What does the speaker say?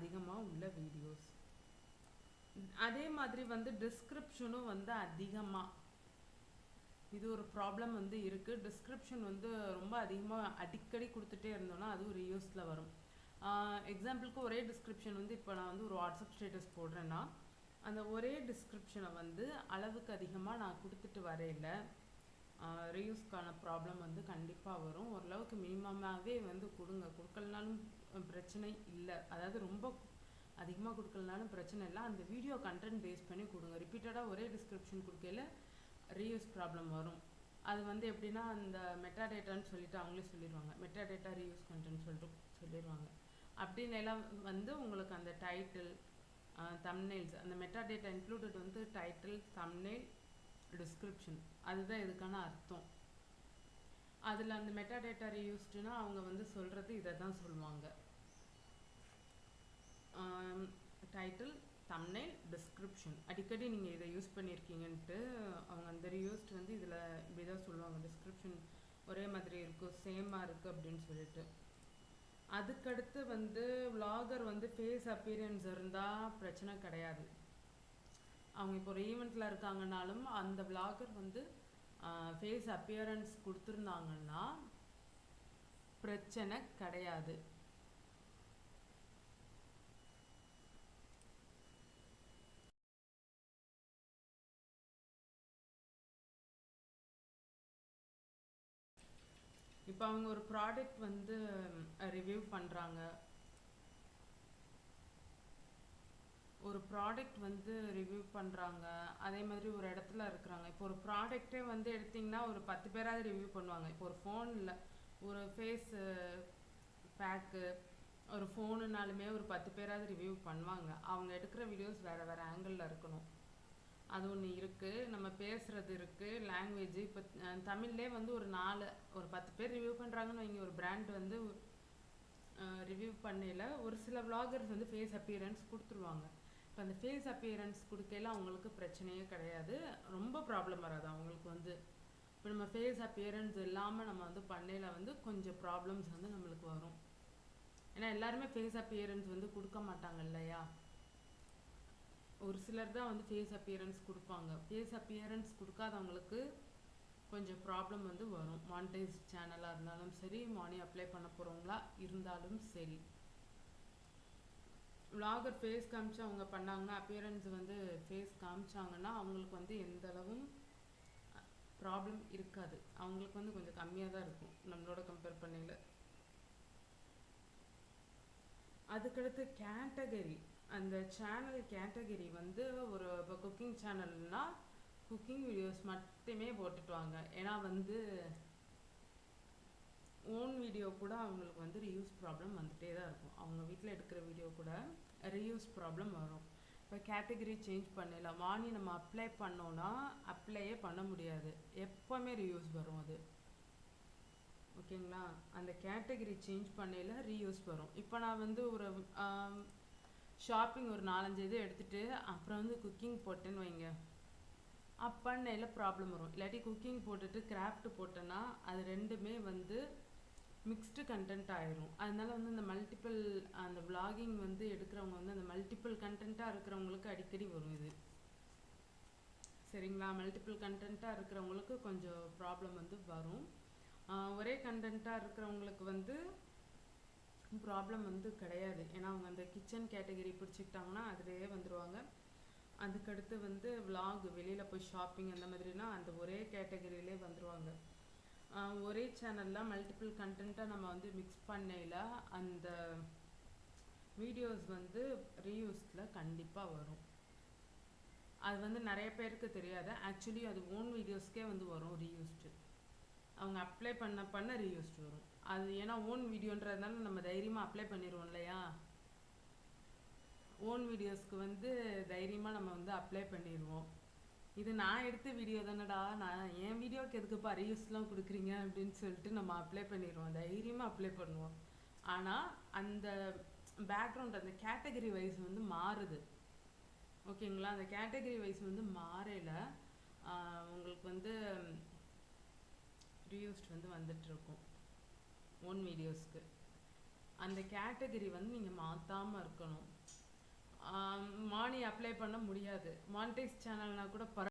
அதிகமாக உள்ள வீடியோஸ். அதே மாதிரி வந்து டிஸ்கிரிப்ஷனும் வந்து அதிகமாக இது ஒரு ப்ராப்ளம் வந்து இருக்குது. டிஸ்கிரிப்ஷன் வந்து ரொம்ப அதிகமாக அடிக்கடி கொடுத்துட்டே இருந்தோன்னா அதுவும் ரீயூஸில் வரும். எக்ஸாம்பிளுக்கு ஒரே டிஸ்கிரிப்ஷன் வந்து இப்போ நான் வந்து ஒரு வாட்ஸ்அப் ஸ்டேட்டஸ் போடுறேன்னா அந்த ஒரே டிஸ்கிரிப்ஷனை வந்து அளவுக்கு அதிகமாக நான் கொடுத்துட்டு வரையில ரீயூஸ்க்கான ப்ராப்ளம் வந்து கண்டிப்பாக வரும். ஓரளவுக்கு மினிமமாகவே வந்து கொடுக்கலனாலும் பிரச்சனை இல்லை. அதாவது ரொம்ப அதிகமாக கொடுக்கலனாலும் பிரச்சனை இல்லை. அந்த வீடியோ கண்டென்ட் பேஸ் பண்ணி கொடுங்க. ரிப்பீட்டடாக ஒரே டிஸ்கிரிப்ஷன் கொடுக்கல ரீயூஸ் ப்ராப்ளம் வரும். அது வந்து எப்படின்னா அந்த மெட்டா டேட்டான்னு சொல்லிட்டு அவங்களே சொல்லிடுவாங்க. மெட்டா டேட்டா ரீயூஸ் கண்டென்ட் சொல்லிடுவாங்க. அப்படின்னு எல்லாம் வந்து உங்களுக்கு அந்த டைட்டில் தம்ப்நெயில்ஸ் அந்த மெட்டா டேட்டா இன்க்ளூடட் வந்து டைட்டில் தம்ப்நெயில் டிஸ்கிரிப்ஷன் அதுதான் இதுக்கான அர்த்தம். அதில் அந்த மெட்டா டேட்டா ரீயூஸ்டுனா அவங்க வந்து சொல்கிறது இதை தான் சொல்லுவாங்க. டைட்டில் தம்ப்நெயில் டிஸ்கிரிப்ஷன் அடிக்கடி நீங்கள் இதை யூஸ் பண்ணியிருக்கீங்கன்ட்டு அவங்க அந்த ரீயூஸ்ட் வந்து இதில் இப்படி தான் சொல்லுவாங்க. டிஸ்கிரிப்ஷன் ஒரே மாதிரி இருக்கும், சேமாக இருக்குது அப்படின்னு சொல்லிட்டு. அதுக்கடுத்து வந்து விளாகர் வந்து ஃபேஸ் அப்பியரன்ஸ் இருந்தால் பிரச்சனை கிடையாது. அவங்க இப்போ ஒரு ஈவெண்ட்டில் இருக்காங்கனாலும் அந்த விளாகர் வந்து ஃபேஸ் அப்பியரன்ஸ் கொடுத்துருந்தாங்கன்னா பிரச்சனை கிடையாது. இப்போ அவங்க ஒரு ப்ராடக்ட் வந்து ரிவ்யூ பண்ணுறாங்க, அதே மாதிரி ஒரு இடத்துல இருக்கிறாங்க. இப்போ ஒரு ப்ராடக்டே வந்து எடுத்திங்கன்னா ஒரு 10 பேராவது ரிவ்யூ பண்ணுவாங்க. இப்போ ஒரு ஃபோனில் ஒரு ஃபேஸ் பேக்கு ஒரு ஃபோனுனாலுமே ஒரு 10 பேராவது ரிவ்யூ பண்ணுவாங்க. அவங்க எடுக்கிற வீடியோஸ் வேறு வேறு ஆங்கிளில் இருக்கணும். அது ஒன்று இருக்குது. நம்ம பேசுகிறது இருக்குது, லாங்குவேஜ். இப்போ தமிழ்லே வந்து ஒரு 10 பேர் ரிவ்யூ பண்ணுறாங்கன்னு வைங்க. ஒரு பிராண்ட் வந்து ரிவ்யூ பண்ணல ஒரு சில விளாகர்ஸ் வந்து ஃபேஸ் அப்பியரன்ஸ் கொடுத்துருவாங்க. இப்போ அந்த ஃபேஸ் அப்பியரன்ஸ் கொடுக்கல அவங்களுக்கு பிரச்சனையே கிடையாது, ரொம்ப ப்ராப்ளம் வராது அவங்களுக்கு வந்து. இப்போ நம்ம ஃபேஸ் அப்பியரன்ஸ் இல்லாமல் நம்ம வந்து பண்ணையில் வந்து கொஞ்சம் ப்ராப்ளம்ஸ் வந்து நம்மளுக்கு வரும். ஏன்னா எல்லாருமே ஃபேஸ் அப்பியரன்ஸ் வந்து கொடுக்க மாட்டாங்க இல்லையா. ஒரு சிலர் தான் வந்து ஃபேஸ் அப்பியரன்ஸ் கொடுப்பாங்க. ஃபேஸ் அப்பியரன்ஸ் கொடுக்காதவங்களுக்கு கொஞ்சம் ப்ராப்ளம் வந்து வரும். மானிட்டைஸ் சேனலாக இருந்தாலும் சரி, மணி அப்ளை பண்ண போகிறவங்களா இருந்தாலும் சரி. விளாகர் ஃபேஸ் காமிச்சு அவங்க பண்ணாங்கன்னா, அப்பியரன்ஸ் வந்து ஃபேஸ் காமிச்சாங்கன்னா அவங்களுக்கு வந்து எந்த அளவும் ப்ராப்ளம் இருக்காது. அவங்களுக்கு வந்து கொஞ்சம் கம்மியாக தான் இருக்கும் நம்மளோட கம்பேர் பண்ணல. அதுக்கடுத்து கேட்டகரி, அந்த சேனல் கேட்டகரி வந்து ஒரு இப்போ குக்கிங் சேனல்னால் குக்கிங் வீடியோஸ் மட்டுமே போட்டுட்டு வாங்க. ஏன்னா வந்து ஓன் வீடியோ கூட அவங்களுக்கு வந்து ரீயூஸ் ப்ராப்ளம் வந்துகிட்டே தான் இருக்கும். அவங்க வீட்டில் எடுக்கிற வீடியோ கூட ரீயூஸ் ப்ராப்ளம் வரும். இப்போ கேட்டகரி சேஞ்ச் பண்ணலாம். வாங்கி நம்ம அப்ளை பண்ணோன்னா அப்ளையே பண்ண முடியாது, எப்போவுமே ரீயூஸ் வரும் அது. ஓகேங்களா. அந்த கேட்டகரி சேஞ்ச் பண்ணல ரீயூஸ் வரும். இப்போ நான் வந்து ஒரு ஷாப்பிங் ஒரு 4-5 இது எடுத்துகிட்டு அப்புறம் வந்து குக்கிங் போட்டேன்னு வைங்க, அப்பன்னையில ப்ராப்ளம் வரும். இல்லாட்டி குக்கிங் போட்டுட்டு கிராஃப்ட் போட்டேன்னா அது ரெண்டுமே வந்து மிக்ஸ்டு கண்டென்ட் ஆயிரும். அதனால வந்து இந்த மல்டிபிள் அந்த விளாகிங் வந்து எடுக்கிறவங்க வந்து அந்த மல்டிபிள் கண்டென்ட்டாக இருக்கிறவங்களுக்கு அடிக்கடி வரும் இது. சரிங்களா. மல்டிபிள் கண்டென்ட்டாக இருக்கிறவங்களுக்கு கொஞ்சம் ப்ராப்ளம் வந்து வரும். ஒரே கண்டென்ட்டாக இருக்கிறவங்களுக்கு வந்து ப்ராப்ளம் வந்து கிடையாது. ஏன்னா அவங்க அந்த கிச்சன் கேட்டகரி பிடிச்சிக்கிட்டாங்கன்னா அதிலேயே வந்துடுவாங்க. அதுக்கடுத்து வந்து விளாக் வெளியில் போய் ஷாப்பிங் அந்த மாதிரினா அந்த ஒரே கேட்டகரியிலே வந்துடுவாங்க. ஒரே சேனலில் மல்டிபிள் கண்டென்ட்டாக நம்ம வந்து மிக்ஸ் பண்ணையில் அந்த வீடியோஸ் வந்து ரீயூஸில் கண்டிப்பாக வரும். அது வந்து நிறைய பேருக்கு தெரியாது. ஆக்சுவலி அது ஓன் வீடியோஸ்க்கே வந்து வரும் ரீயூஸ்டு. அவங்க அப்ளை பண்ண ரீயூஸ்டு வரும். அது ஏன்னா ஓன் வீடியோன்றதுனால நம்ம தைரியமாக அப்ளை பண்ணிடுவோம் இல்லையா. ஓன் வீடியோஸ்க்கு வந்து தைரியமாக நம்ம வந்து அப்ளை பண்ணிடுவோம். இது நான் எடுத்த வீடியோ தானடா, நான் என் வீடியோவுக்கு எதுக்குப்பா ரீயூஸ்லாம் கொடுக்குறீங்க அப்படின்னு சொல்லிட்டு நம்ம அப்ளை பண்ணிடுவோம், தைரியமாக அப்ளை பண்ணுவோம். ஆனால் அந்த பேக்ரவுண்ட் அந்த கேட்டகரி வைஸ் வந்து மாறுது. ஓகேங்களா. அந்த கேட்டகரி வைஸ் வந்து மாறையில் உங்களுக்கு வந்து ரீயூஸ்ட் வந்து வந்துட்டுருக்கும் ஓன் வீடியோஸ்க்கு. அந்த கேட்டகரி வந்து நீங்கள் மாற்றாமல் இருக்கணும். மானி அப்ளை பண்ண முடியாது. மானிட்டைஸ் சேனல்னா கூட